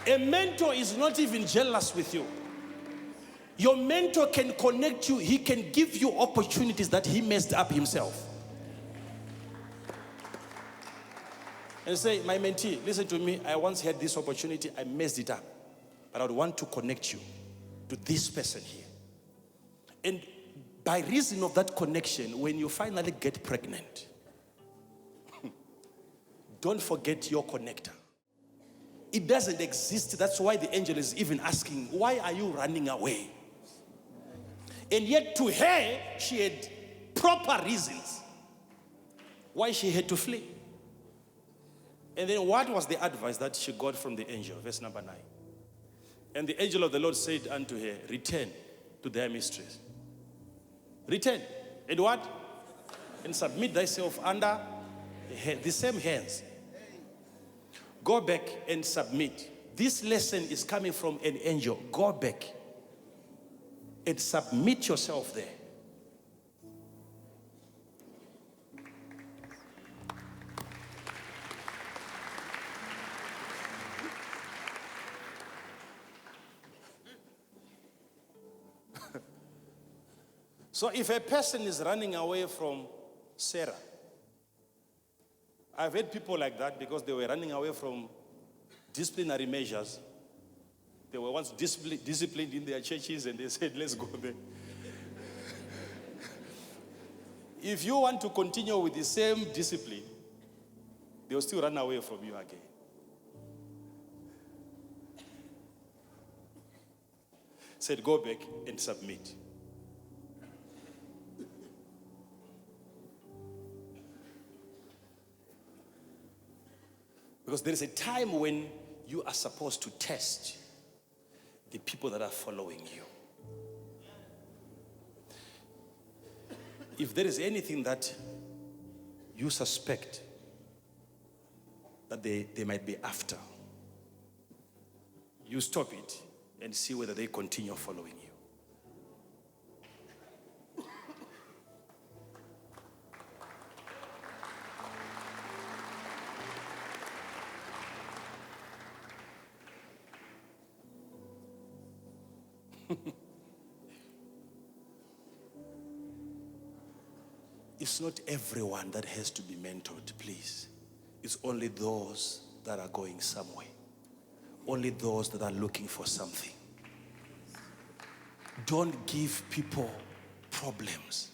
A mentor is not even jealous with you. Your mentor can connect you. He can give you opportunities that he messed up himself. And say, my mentee, listen to me. I once had this opportunity. I messed it up. But I would want to connect you to this person here. And by reason of that connection, when you finally get pregnant, don't forget your connector. It doesn't exist. That's why the angel is even asking, why are you running away? And yet to her, she had proper reasons why she had to flee. And then what was the advice that she got from the angel? Verse number 9. And the angel of the Lord said unto her, return to thy mistress. Return. And what? And submit thyself under the same hands. Go back and submit. This lesson is coming from an angel. Go back and submit yourself there. So if a person is running away from Sarah, I've had people like that because they were running away from disciplinary measures. They were once disciplined in their churches and they said, let's go there. If you want to continue with the same discipline, they will still run away from you again. Said, go back and submit. Because there is a time when you are supposed to test the people that are following you. If there is anything that you suspect that they might be after, you stop it and see whether they continue following you. It's not everyone that has to be mentored, please. It's only those that are going somewhere. Only those that are looking for something. Don't give people problems.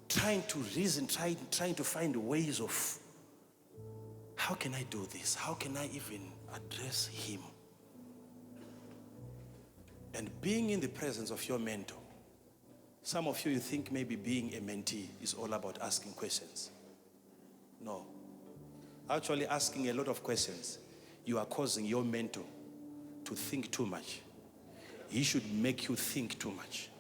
Trying to reason, trying to find ways of, how can I do this? How can I even address him? And being in the presence of your mentor, some of you think maybe being a mentee is all about asking questions. No. Actually asking a lot of questions, you are causing your mentor to think too much. He should make you think too much.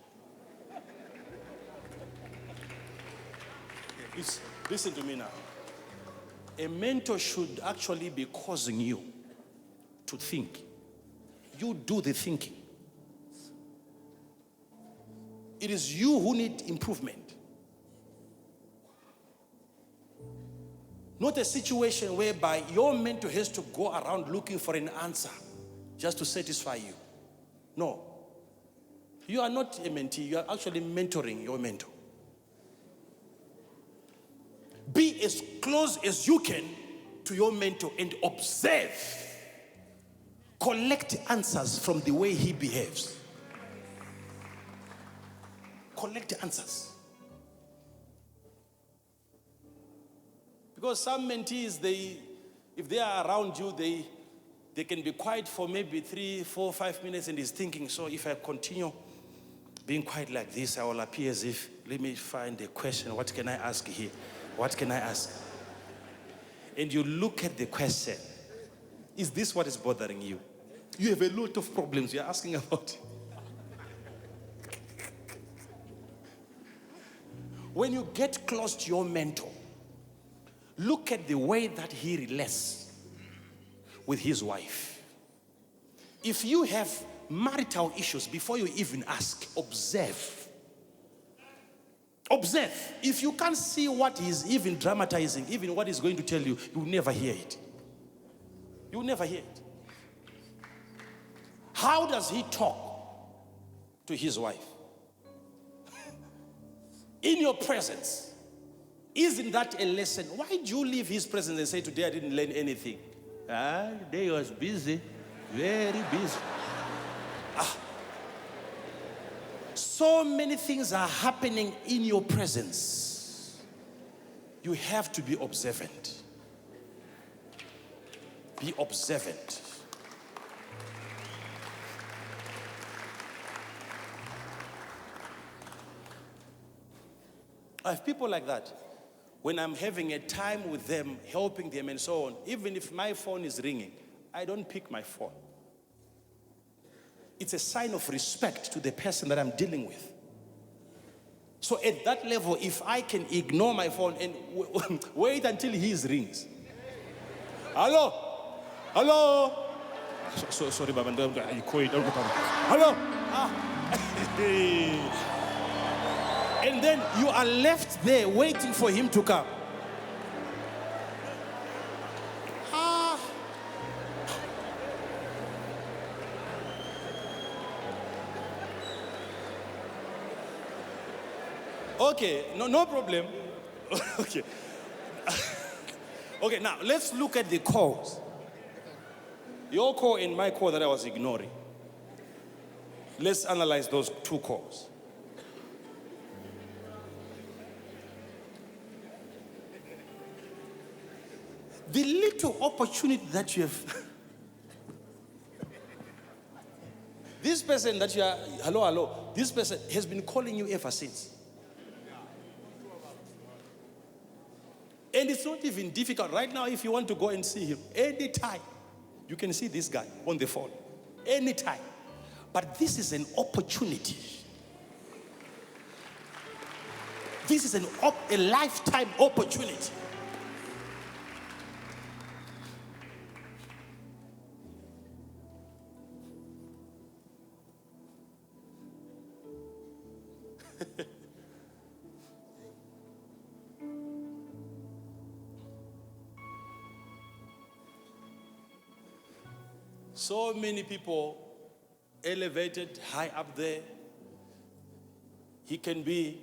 Listen to me now. A mentor should actually be causing you to think. You do the thinking. It is you who need improvement. Not a situation whereby your mentor has to go around looking for an answer just to satisfy you. No. You are not a mentee. You are actually mentoring your mentor. Be as close as you can to your mentor and observe. Collect answers from the way he behaves. Collect answers. Because some mentees, if they are around you, they can be quiet for maybe 3, 4, 5 minutes and is thinking, so if I continue being quiet like this, I will appear as if, let me find a question. What can I ask here? What can I ask? And you look at the question. Is this what is bothering you? You have a lot of problems you're asking about. When you get close to your mentor, look at the way that he relates with his wife. If you have marital issues, before you even ask, observe. Observe. If you can't see what he's even dramatizing, even what he's going to tell you, you'll never hear it. You'll never hear it. How does he talk to his wife? In your presence. Isn't that a lesson? Why do you leave his presence and say, today I didn't learn anything? Today I was busy, very busy. So many things are happening in your presence. You have to be observant. Be observant. I have people like that. When I'm having a time with them, helping them and so on, even if my phone is ringing, I don't pick my phone. It's a sign of respect to the person that I'm dealing with. So at that level, if I can ignore my phone and wait until his rings. Hello? Hello? Sorry, Baba. Hello? And then you are left there waiting for him to come. Okay, no problem. Okay. Okay, now let's look at the calls. Your call and my call that I was ignoring. Let's analyze those two calls. The little opportunity that you have. This person that you are, hello, this person has been calling you ever since. And it's not even difficult. Right now, if you want to go and see him, anytime, you can see this guy on the phone. Anytime. But this is an opportunity. This is a lifetime opportunity. So many people elevated high up there. He can be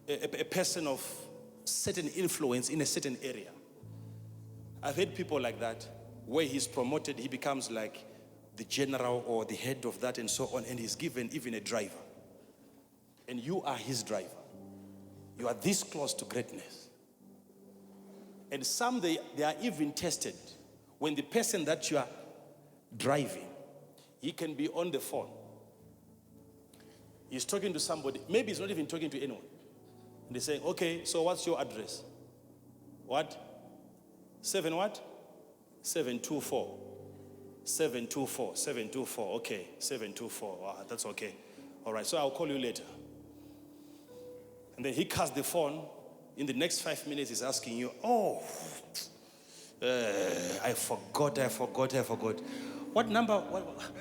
a person of certain influence in a certain area. I've heard people like that, where he's promoted, he becomes like the general or the head of that and so on, and he's given even a driver. And you are his driver. You are this close to greatness. And some, they are even tested when the person that you are driving, he can be on the phone. He's talking to somebody. Maybe he's not even talking to anyone. And they're saying, okay, so what's your address? What? 7 what? 724. 724. 724. Okay, 724. That's okay. All right, so I'll call you later. And then he cuts the phone. In the next 5 minutes, he's asking you, I forgot. What number?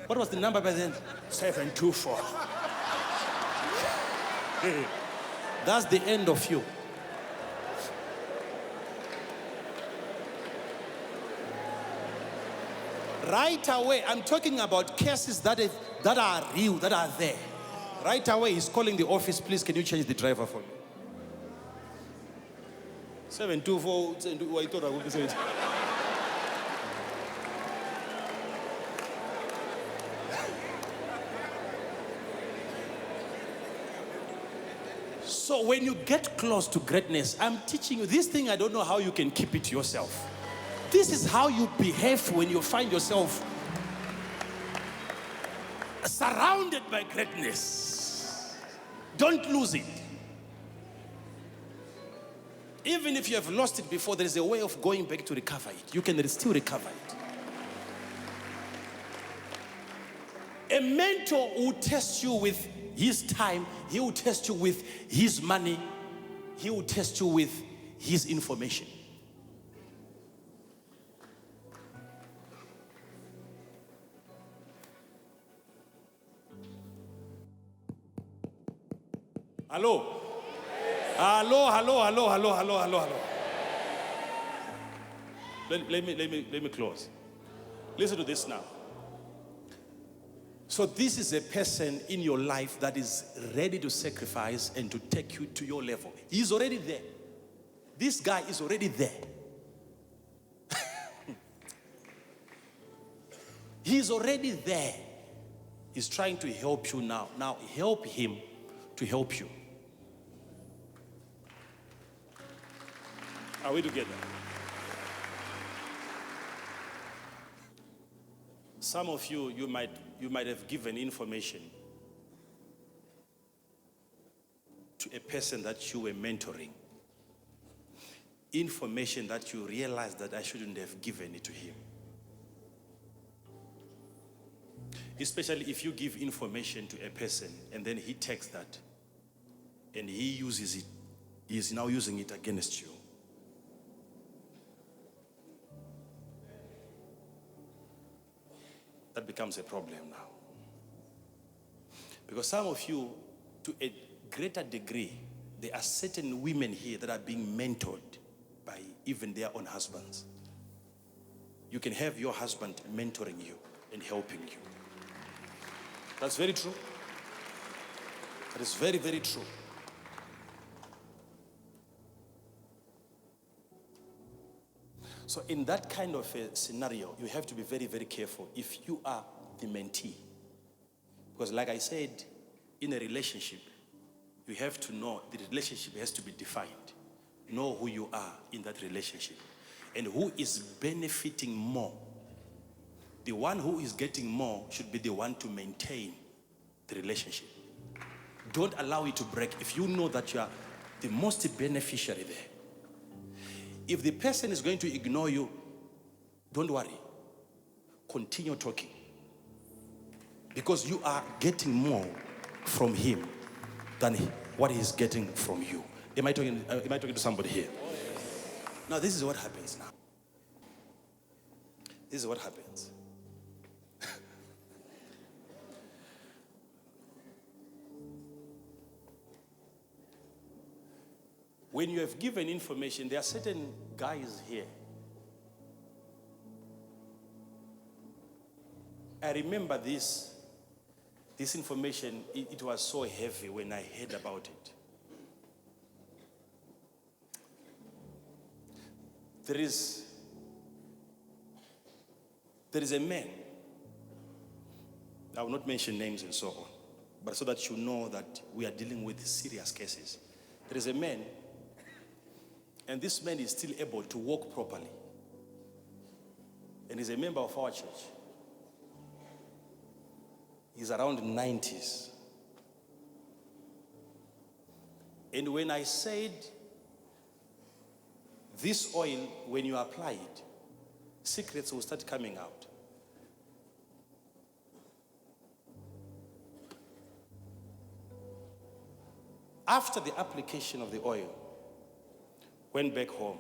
What was the number by then? 724. That's the end of you. Right away, I'm talking about cases that are real, that are there. Right away, he's calling the office, please, can you change the driver for me? 724, I thought I would say it. So when you get close to greatness, I'm teaching you this thing. I don't know how you can keep it yourself. This is how you behave when you find yourself surrounded by greatness. Don't lose it. Even if you have lost it before, there is a way of going back to recover it. You can still recover it. A mentor will test you with his time. He will test you with his money. He will test you with his information. Hello? Hello. Let me close. Listen to this now. So this is a person in your life that is ready to sacrifice and to take you to your level. He's already there. This guy is already there. He's already there. He's trying to help you now. Now help him to help you. Are we together? Some of you, you might have given information to a person that you were mentoring. Information that you realized that I shouldn't have given it to him. Especially if you give information to a person and then he takes that and he uses it, he is now using it against you. That becomes a problem now. Because some of you, to a greater degree, there are certain women here that are being mentored by even their own husbands. You can have your husband mentoring you and helping you. That's very true. That is very, very true. So in that kind of a scenario, you have to be very, very careful if you are the mentee. Because like I said, in a relationship, you have to know the relationship has to be defined. Know who you are in that relationship and who is benefiting more. The one who is getting more should be the one to maintain the relationship. Don't allow it to break if you know that you are the most beneficiary there. If the person is going to ignore you, don't worry. Continue talking. Because you are getting more from him than what he's getting from you. Am I talking to somebody here? Now, this is what happens now. This is what happens. When you have given information, there are certain guys here. I remember this information, it was so heavy when I heard about it. There is a man, I will not mention names and so on, but so that you know that we are dealing with serious cases. There is a man, and this man is still able to walk properly. And he's a member of our church. He's around 90s. And when I said, this oil, when you apply it, secrets will start coming out. After the application of the oil, went back home,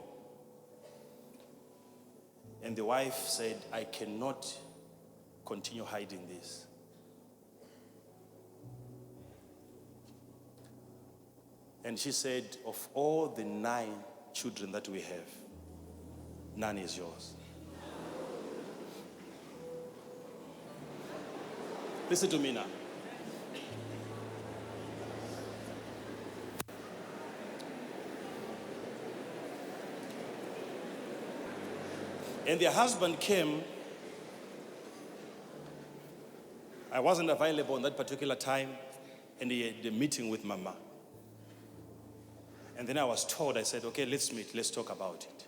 and the wife said, I cannot continue hiding this. And she said, of all the 9 children that we have, none is yours. Listen to me now. And their husband came. I wasn't available on that particular time, and he had a meeting with Mama. And then I was told, I said, okay, let's meet, let's talk about it.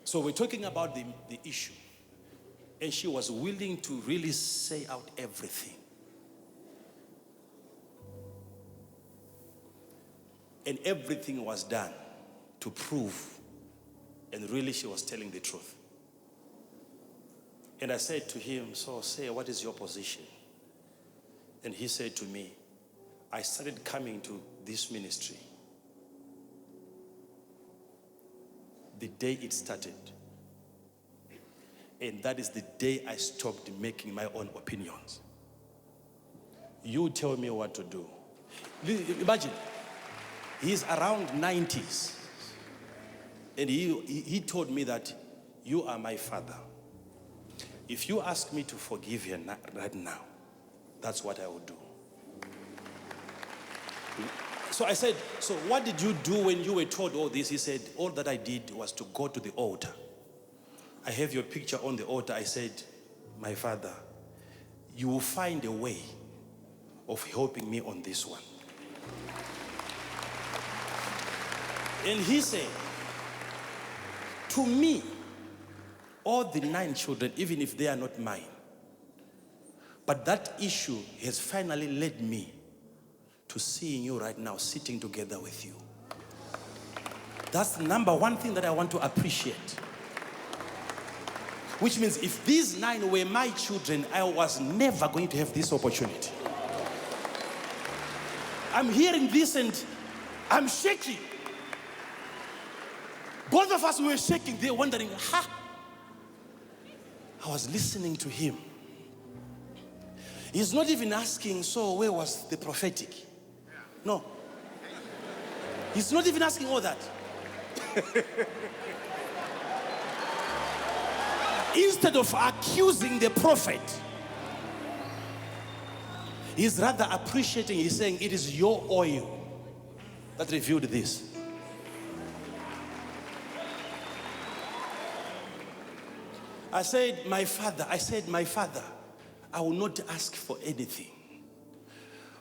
So we're talking about the issue. And she was willing to really say out everything. And everything was done to prove, and really she was telling the truth. And I said to him, so say, what is your position? And he said to me, I started coming to this ministry the day it started. And that is the day I stopped making my own opinions. You tell me what to do. Imagine, he's around 90s. And he told me that you are my father. If you ask me to forgive her right now, that's what I would do. So I said, so what did you do when you were told all this? He said, all that I did was to go to the altar. I have your picture on the altar. I said, my father, you will find a way of helping me on this one. And he said, to me, all the 9 children, even if they are not mine, but that issue has finally led me to seeing you right now, sitting together with you. That's the number one thing that I want to appreciate. Which means if these 9 were my children, I was never going to have this opportunity. I'm hearing this and I'm shaking. Both of us were shaking. They're wondering, ha! I was listening to him. He's not even asking, so where was the prophetic? No. He's not even asking all that. Instead of accusing the prophet, he's rather appreciating. He's saying, it is your oil that revealed this. I said, my father, I will not ask for anything.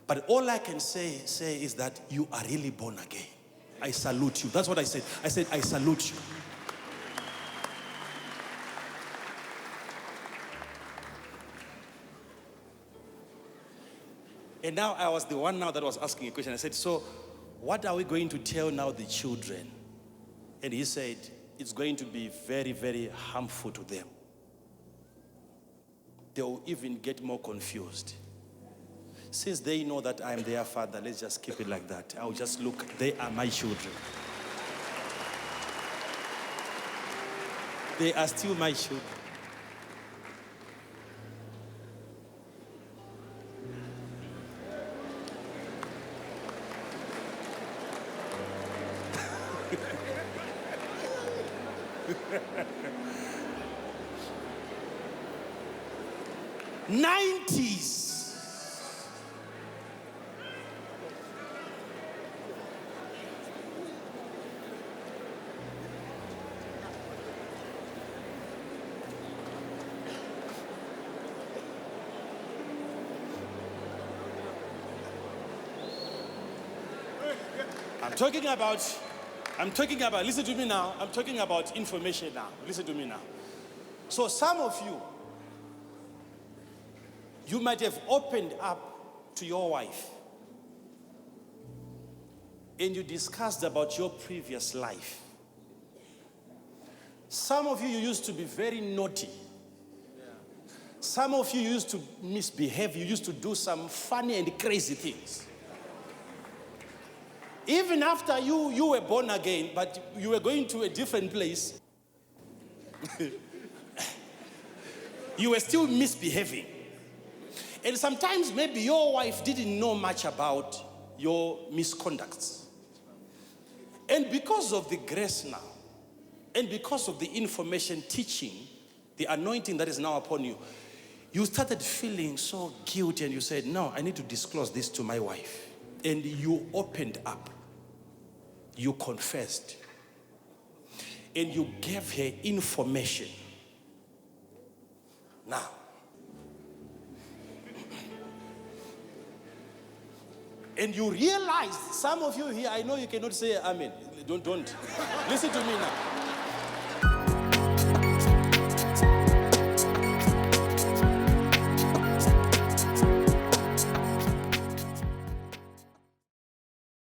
But all I can say is that you are really born again. I salute you. That's what I said. I said, I salute you. And now I was the one now that was asking a question. I said, so what are we going to tell now the children? And he said, it's going to be very, very harmful to them. They will even get more confused. Since they know that I'm their father, let's just keep it like that. I'll just look, they are my children. They are still my children. '90s. I'm talking about, listen to me now. I'm talking about information now. Listen to me now. So some of you might have opened up to your wife and you discussed about your previous life. Some of you used to be very naughty. Some of you used to misbehave. You used to do some funny and crazy things. Even after you were born again, but you were going to a different place, you were still misbehaving. And sometimes maybe your wife didn't know much about your misconducts. And because of the grace now, and because of the information teaching, the anointing that is now upon you, you started feeling so guilty and you said, no, I need to disclose this to my wife. And you opened up. You confessed. And you gave her information. Now, and you realized, some of you here, I know you cannot say amen. Don't. Listen to me now.